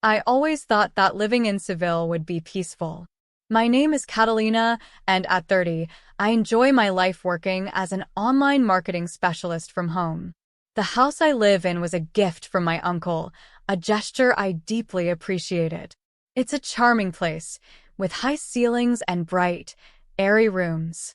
I always thought that living in Seville would be peaceful. My name is Catalina, and at 30, I enjoy my life working as an online marketing specialist from home. The house I live in was a gift from my uncle, a gesture I deeply appreciated. It's a charming place, with high ceilings and bright, airy rooms.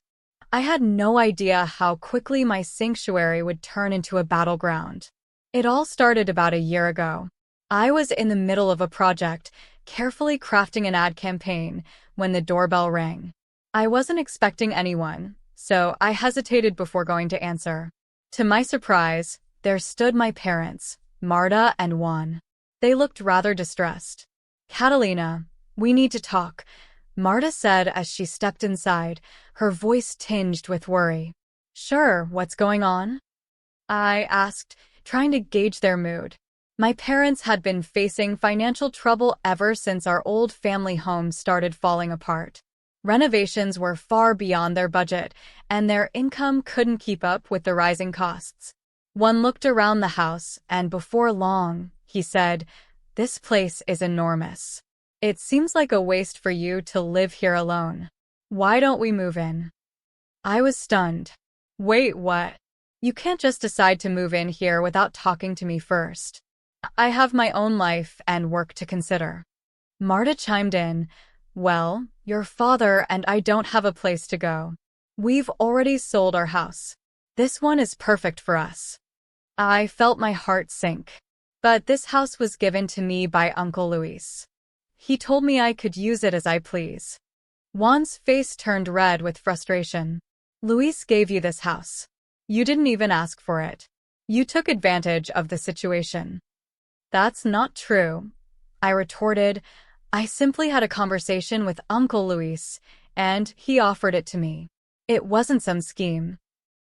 I had no idea how quickly my sanctuary would turn into a battleground. It all started about a year ago. I was in the middle of a project, carefully crafting an ad campaign, when the doorbell rang. I wasn't expecting anyone, so I hesitated before going to answer. To my surprise, there stood my parents, Marta and Juan. They looked rather distressed. "Catalina, we need to talk," Marta said as she stepped inside, her voice tinged with worry. "Sure, what's going on?" I asked, trying to gauge their mood. My parents had been facing financial trouble ever since our old family home started falling apart. Renovations were far beyond their budget, and their income couldn't keep up with the rising costs. One looked around the house, and before long, he said, "This place is enormous. It seems like a waste for you to live here alone. Why don't we move in?" I was stunned. "Wait, what? You can't just decide to move in here without talking to me first. I have my own life and work to consider." Marta chimed in, "Well, your father and I don't have a place to go. We've already sold our house. This one is perfect for us." I felt my heart sink. But this house was given to me by Uncle Luis. He told me I could use it as I please. Juan's face turned red with frustration. "Luis gave you this house. You didn't even ask for it. You took advantage of the situation." "That's not true," I retorted. "I simply had a conversation with Uncle Luis, and he offered it to me. It wasn't some scheme."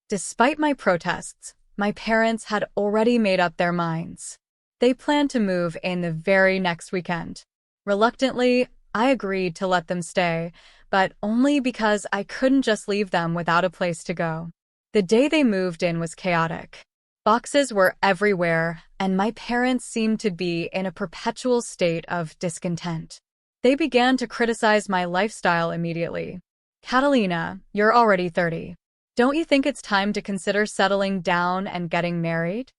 Despite my protests, my parents had already made up their minds. They planned to move in the very next weekend. Reluctantly, I agreed to let them stay, but only because I couldn't just leave them without a place to go. The day they moved in was chaotic. Boxes were everywhere, and my parents seemed to be in a perpetual state of discontent. They began to criticize my lifestyle immediately. "Catalina, you're already 30. Don't you think it's time to consider settling down and getting married?"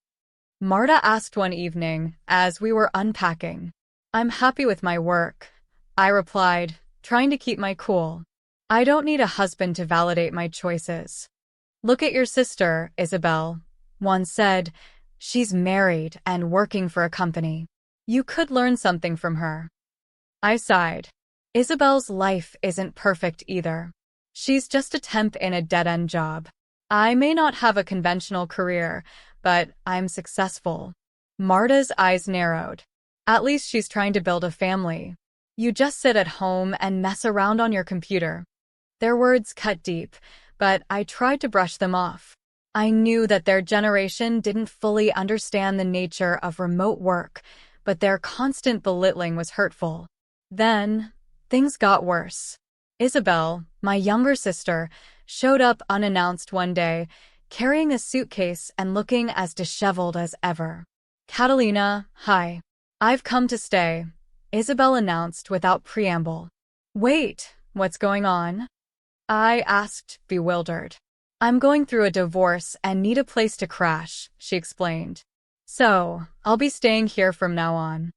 Marta asked one evening as we were unpacking. "I'm happy with my work," I replied, trying to keep my cool. "I don't need a husband to validate my choices." "Look at your sister, Isabelle," one said. "She's married and working for a company. You could learn something from her." I sighed. Isabelle's life isn't perfect either. She's just a temp in a dead-end job. I may not have a conventional career, but I'm successful. Marta's eyes narrowed. "At least she's trying to build a family. You just sit at home and mess around on your computer." Their words cut deep, but I tried to brush them off. I knew that their generation didn't fully understand the nature of remote work, but their constant belittling was hurtful. Then, things got worse. Isabelle, my younger sister, showed up unannounced one day, carrying a suitcase and looking as disheveled as ever. "Catalina, hi. I've come to stay," Isabelle announced without preamble. "Wait, what's going on?" I asked, bewildered. "I'm going through a divorce and need a place to crash," she explained. "So, I'll be staying here from now on."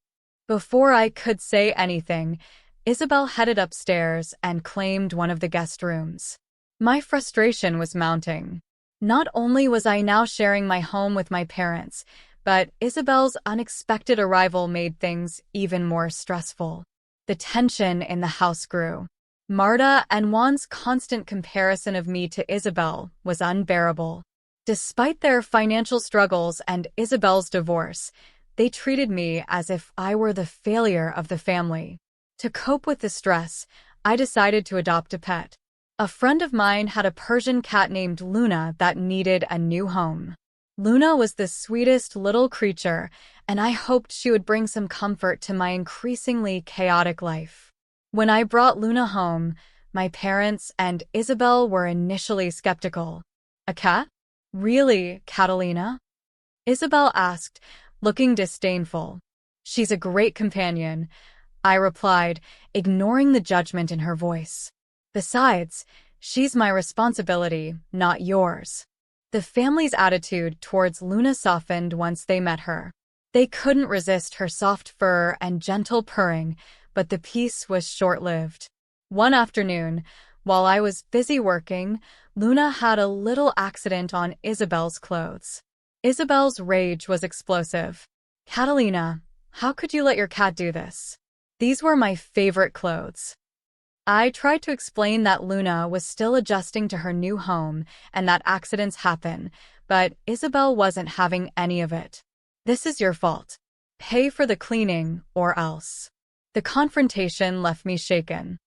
Before I could say anything, Isabelle headed upstairs and claimed one of the guest rooms. My frustration was mounting. Not only was I now sharing my home with my parents, but Isabelle's unexpected arrival made things even more stressful. The tension in the house grew. Marta and Juan's constant comparison of me to Isabelle was unbearable. Despite their financial struggles and Isabelle's divorce, they treated me as if I were the failure of the family. To cope with the stress, I decided to adopt a pet. A friend of mine had a Persian cat named Luna that needed a new home. Luna was the sweetest little creature, and I hoped she would bring some comfort to my increasingly chaotic life. When I brought Luna home, my parents and Isabelle were initially skeptical. "A cat? Really, Catalina?" Isabelle asked, looking disdainful. She's a great companion, I replied, ignoring the judgment in her voice. Besides, she's my responsibility, not yours. The family's attitude towards Luna softened once they met her. They couldn't resist her soft fur and gentle purring, but the peace was short-lived. One afternoon, while I was busy working, Luna had a little accident on Isabelle's clothes. Isabelle's rage was explosive. Catalina, how could you let your cat do this? These were my favorite clothes. I tried to explain that Luna was still adjusting to her new home and that accidents happen, but Isabelle wasn't having any of it. This is your fault. Pay for the cleaning or else. The confrontation left me shaken.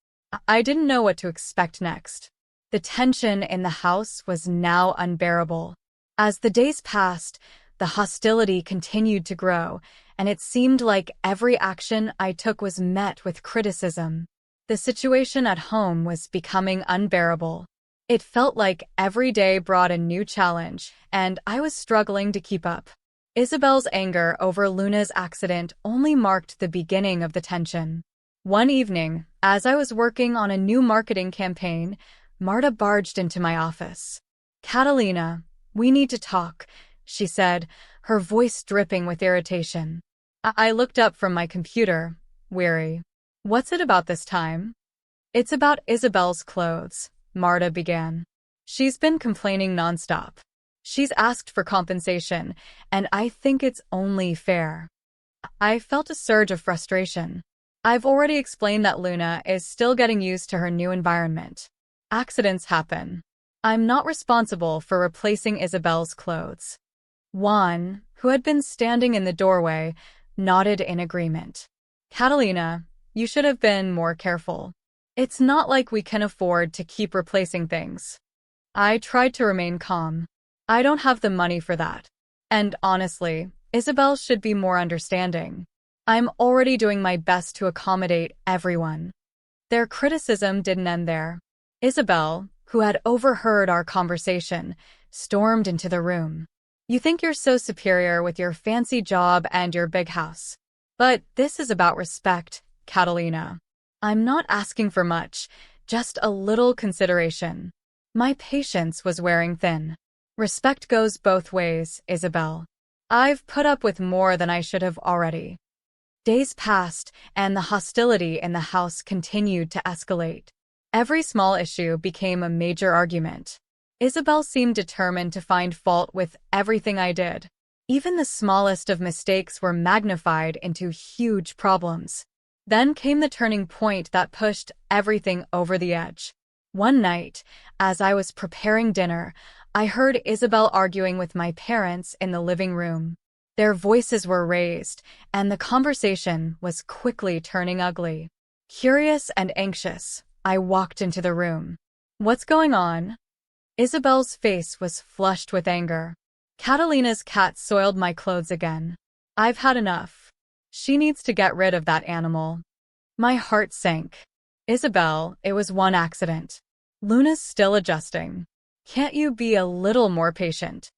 I didn't know what to expect next. The tension in the house was now unbearable. As the days passed, the hostility continued to grow, and it seemed like every action I took was met with criticism. The situation at home was becoming unbearable. It felt like every day brought a new challenge, and I was struggling to keep up. Isabelle's anger over Luna's accident only marked the beginning of the tension. One evening, as I was working on a new marketing campaign, Marta barged into my office. "Catalina, we need to talk," she said, her voice dripping with irritation. I looked up from my computer, weary. "What's it about this time?" "It's about Isabelle's clothes," Marta began. "She's been complaining nonstop. She's asked for compensation, and I think it's only fair." I felt a surge of frustration. I've already explained that Luna is still getting used to her new environment. Accidents happen. I'm not responsible for replacing Isabelle's clothes. Juan, who had been standing in the doorway, nodded in agreement. "Catalina, you should have been more careful. It's not like we can afford to keep replacing things." I tried to remain calm. I don't have the money for that. And honestly, Isabelle should be more understanding. I'm already doing my best to accommodate everyone. Their criticism didn't end there. Isabelle, who had overheard our conversation, stormed into the room. "You think you're so superior with your fancy job and your big house. But this is about respect, Catalina. I'm not asking for much, just a little consideration." My patience was wearing thin. Respect goes both ways, Isabelle. I've put up with more than I should have already. Days passed, and the hostility in the house continued to escalate. Every small issue became a major argument. Isabelle seemed determined to find fault with everything I did. Even the smallest of mistakes were magnified into huge problems. Then came the turning point that pushed everything over the edge. One night, as I was preparing dinner, I heard Isabelle arguing with my parents in the living room. Their voices were raised, and the conversation was quickly turning ugly. Curious and anxious, I walked into the room. "What's going on?" Isabelle's face was flushed with anger. "Catalina's cat soiled my clothes again. I've had enough. She needs to get rid of that animal." My heart sank. "Isabelle, it was one accident. Luna's still adjusting. Can't you be a little more patient?"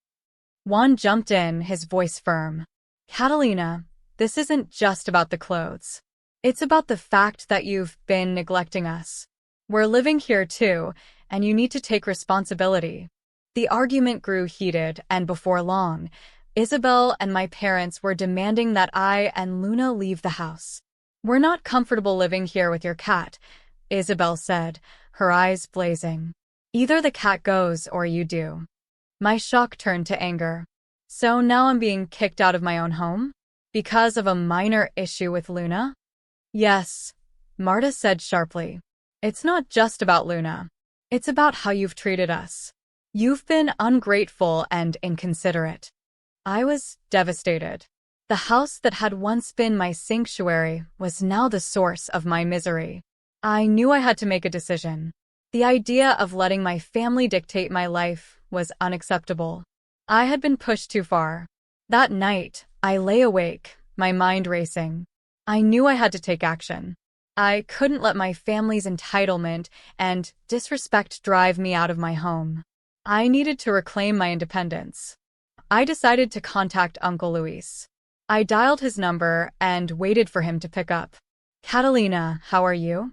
Juan jumped in, his voice firm. "Catalina, this isn't just about the clothes. It's about the fact that you've been neglecting us. We're living here too, and you need to take responsibility." The argument grew heated, and before long, Isabelle and my parents were demanding that I and Luna leave the house. "We're not comfortable living here with your cat," Isabelle said, her eyes blazing. "Either the cat goes or you do." My shock turned to anger. So now I'm being kicked out of my own home? Because of a minor issue with Luna? "Yes," Marta said sharply. "It's not just about Luna. It's about how you've treated us. You've been ungrateful and inconsiderate." I was devastated. The house that had once been my sanctuary was now the source of my misery. I knew I had to make a decision. The idea of letting my family dictate my life was unacceptable. I had been pushed too far. That night, I lay awake, my mind racing. I knew I had to take action. I couldn't let my family's entitlement and disrespect drive me out of my home. I needed to reclaim my independence. I decided to contact Uncle Luis. I dialed his number and waited for him to pick up. Catalina, how are you?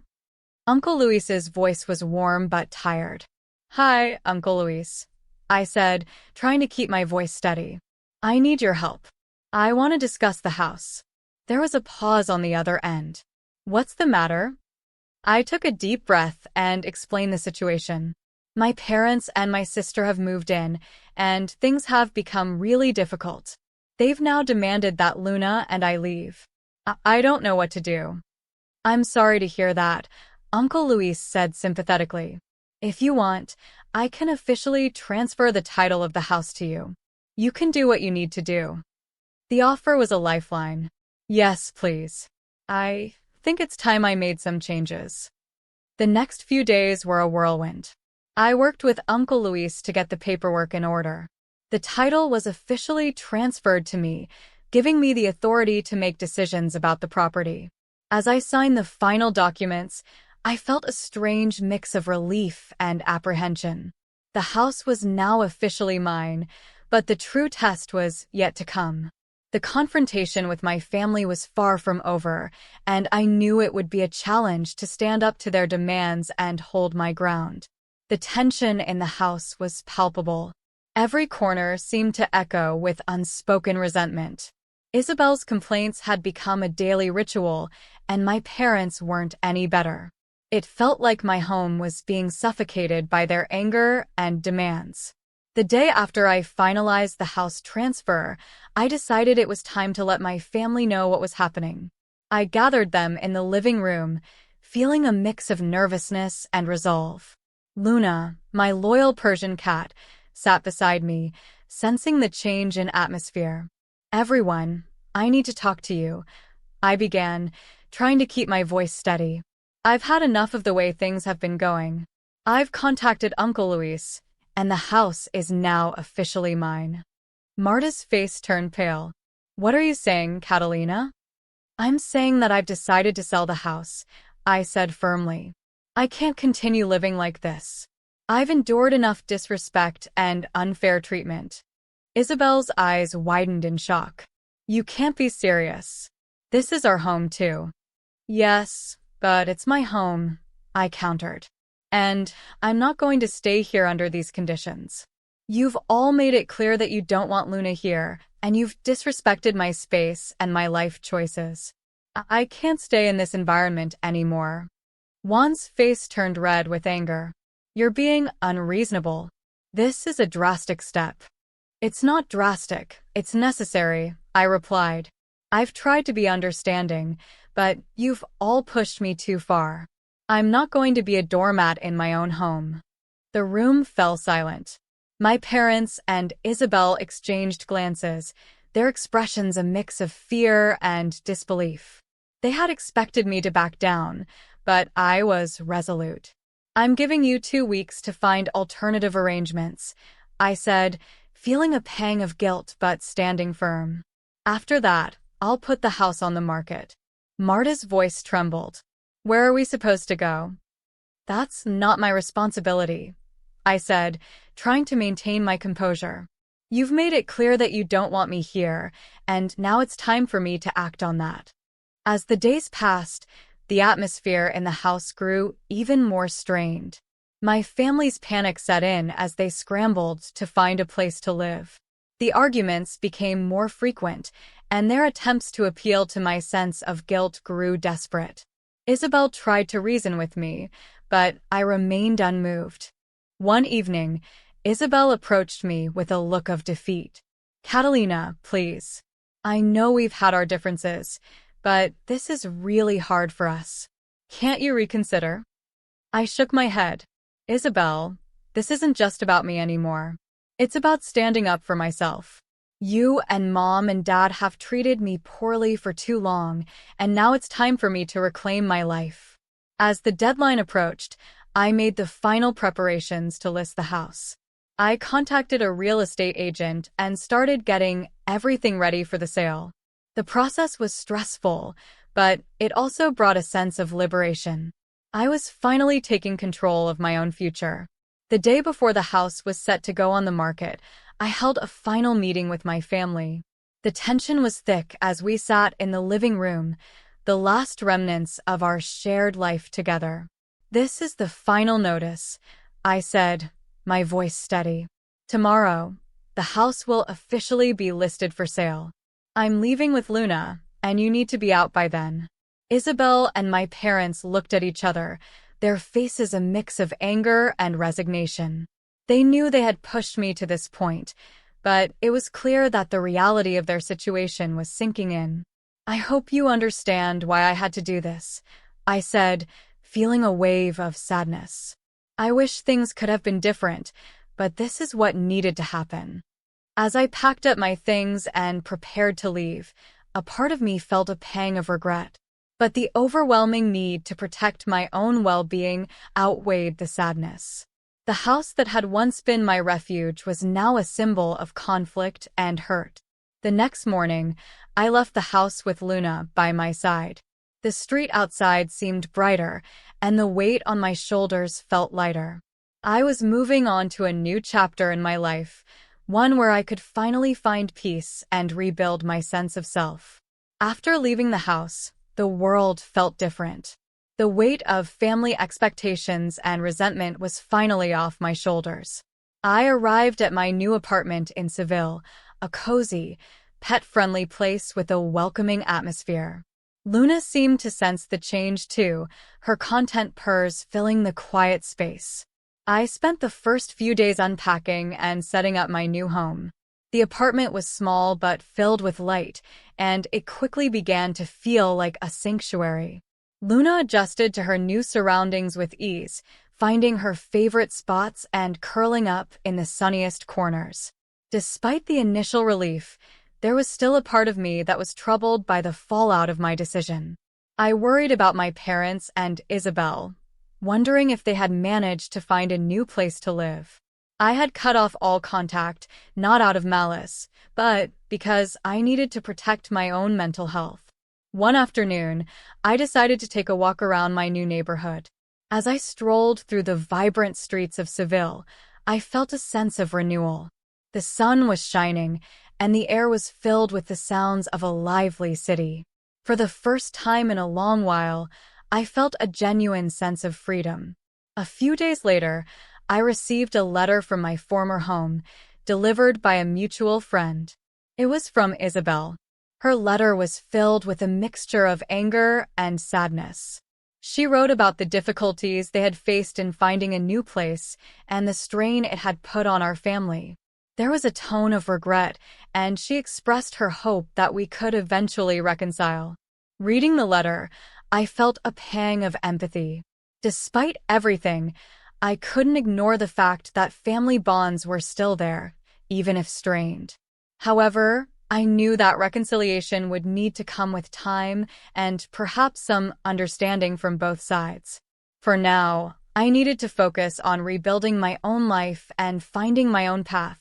Uncle Luis's voice was warm but tired. Hi, Uncle Luis, I said, trying to keep my voice steady. I need your help. I want to discuss the house. There was a pause on the other end. What's the matter? I took a deep breath and explained the situation. My parents and my sister have moved in, and things have become really difficult. They've now demanded that Luna and I leave. I don't know what to do. I'm sorry to hear that, Uncle Luis said sympathetically. If you want, I can officially transfer the title of the house to you. You can do what you need to do. The offer was a lifeline. Yes, please. I think it's time I made some changes. The next few days were a whirlwind. I worked with Uncle Luis to get the paperwork in order. The title was officially transferred to me, giving me the authority to make decisions about the property. As I signed the final documents, I felt a strange mix of relief and apprehension. The house was now officially mine, but the true test was yet to come. The confrontation with my family was far from over, and I knew it would be a challenge to stand up to their demands and hold my ground. The tension in the house was palpable. Every corner seemed to echo with unspoken resentment. Isabelle's complaints had become a daily ritual, and my parents weren't any better. It felt like my home was being suffocated by their anger and demands. The day after I finalized the house transfer, I decided it was time to let my family know what was happening. I gathered them in the living room, feeling a mix of nervousness and resolve. Luna, my loyal Persian cat, sat beside me, sensing the change in atmosphere. Everyone, I need to talk to you, I began, trying to keep my voice steady. I've had enough of the way things have been going. I've contacted Uncle Luis, and the house is now officially mine. Marta's face turned pale. What are you saying, Catalina? I'm saying that I've decided to sell the house, I said firmly. I can't continue living like this. I've endured enough disrespect and unfair treatment. Isabelle's eyes widened in shock. You can't be serious. This is our home too. Yes, but it's my home, I countered. And I'm not going to stay here under these conditions. You've all made it clear that you don't want Luna here, and you've disrespected my space and my life choices. I can't stay in this environment anymore. Juan's face turned red with anger. You're being unreasonable. This is a drastic step. It's not drastic, it's necessary, I replied. I've tried to be understanding, but you've all pushed me too far. I'm not going to be a doormat in my own home. The room fell silent. My parents and Isabelle exchanged glances, their expressions a mix of fear and disbelief. They had expected me to back down, but I was resolute. I'm giving you 2 weeks to find alternative arrangements, I said, feeling a pang of guilt but standing firm. After that, I'll put the house on the market. Marta's voice trembled. Where are we supposed to go? That's not my responsibility, I said, trying to maintain my composure. You've made it clear that you don't want me here, and now it's time for me to act on that. As the days passed, the atmosphere in the house grew even more strained. My family's panic set in as they scrambled to find a place to live. The arguments became more frequent, and their attempts to appeal to my sense of guilt grew desperate. Isabelle tried to reason with me, but I remained unmoved. One evening, Isabelle approached me with a look of defeat. Catalina, please. I know we've had our differences, but this is really hard for us. Can't you reconsider? I shook my head. Isabelle, this isn't just about me anymore. It's about standing up for myself. You and Mom and Dad have treated me poorly for too long, and now it's time for me to reclaim my life. As the deadline approached, I made the final preparations to list the house. I contacted a real estate agent and started getting everything ready for the sale. The process was stressful, but it also brought a sense of liberation. I was finally taking control of my own future. The day before the house was set to go on the market, I held a final meeting with my family. The tension was thick as we sat in the living room, the last remnants of our shared life together. "This is the final notice," I said, my voice steady. "Tomorrow, the house will officially be listed for sale. I'm leaving with Luna, and you need to be out by then." Isabelle and my parents looked at each other, their faces a mix of anger and resignation. They knew they had pushed me to this point, but it was clear that the reality of their situation was sinking in. "I hope you understand why I had to do this," I said, feeling a wave of sadness. "I wish things could have been different, but this is what needed to happen." As I packed up my things and prepared to leave, a part of me felt a pang of regret. But the overwhelming need to protect my own well-being outweighed the sadness. The house that had once been my refuge was now a symbol of conflict and hurt. The next morning, I left the house with Luna by my side. The street outside seemed brighter, and the weight on my shoulders felt lighter. I was moving on to a new chapter in my life, one where I could finally find peace and rebuild my sense of self. After leaving the house, the world felt different. The weight of family expectations and resentment was finally off my shoulders. I arrived at my new apartment in Seville, a cozy, pet-friendly place with a welcoming atmosphere. Luna seemed to sense the change too, her content purrs filling the quiet space. I spent the first few days unpacking and setting up my new home. The apartment was small but filled with light, and it quickly began to feel like a sanctuary. Luna adjusted to her new surroundings with ease, finding her favorite spots and curling up in the sunniest corners. Despite the initial relief, there was still a part of me that was troubled by the fallout of my decision. I worried about my parents and Isabelle, wondering if they had managed to find a new place to live. I had cut off all contact, not out of malice, but because I needed to protect my own mental health. One afternoon, I decided to take a walk around my new neighborhood. As I strolled through the vibrant streets of Seville, I felt a sense of renewal. The sun was shining, and the air was filled with the sounds of a lively city. For the first time in a long while, I felt a genuine sense of freedom. A few days later, I received a letter from my former home, delivered by a mutual friend. It was from Isabelle. Her letter was filled with a mixture of anger and sadness. She wrote about the difficulties they had faced in finding a new place and the strain it had put on our family. There was a tone of regret, and she expressed her hope that we could eventually reconcile. Reading the letter, I felt a pang of empathy. Despite everything, I couldn't ignore the fact that family bonds were still there, even if strained. However, I knew that reconciliation would need to come with time and perhaps some understanding from both sides. For now, I needed to focus on rebuilding my own life and finding my own path.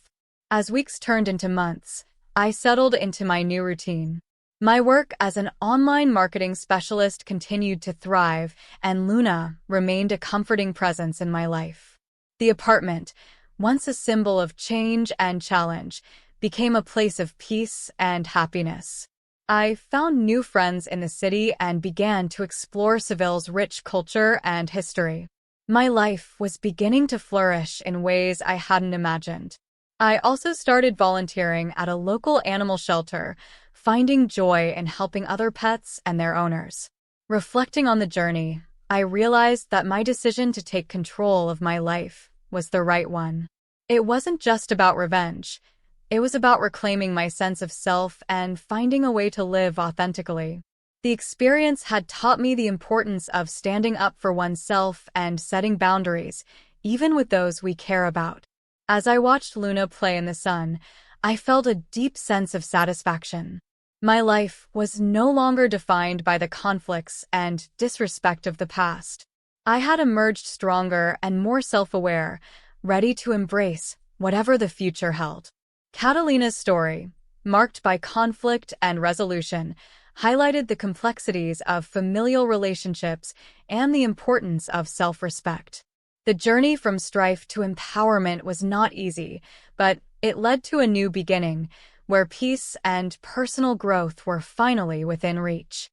As weeks turned into months, I settled into my new routine. My work as an online marketing specialist continued to thrive, and Luna remained a comforting presence in my life. The apartment, once a symbol of change and challenge, became a place of peace and happiness. I found new friends in the city and began to explore Seville's rich culture and history. My life was beginning to flourish in ways I hadn't imagined. I also started volunteering at a local animal shelter, finding joy in helping other pets and their owners. Reflecting on the journey, I realized that my decision to take control of my life was the right one. It wasn't just about revenge. It was about reclaiming my sense of self and finding a way to live authentically. The experience had taught me the importance of standing up for oneself and setting boundaries, even with those we care about. As I watched Luna play in the sun, I felt a deep sense of satisfaction. My life was no longer defined by the conflicts and disrespect of the past. I had emerged stronger and more self-aware, ready to embrace whatever the future held. Catalina's story, marked by conflict and resolution, highlighted the complexities of familial relationships and the importance of self-respect. The journey from strife to empowerment was not easy, but it led to a new beginning, where peace and personal growth were finally within reach.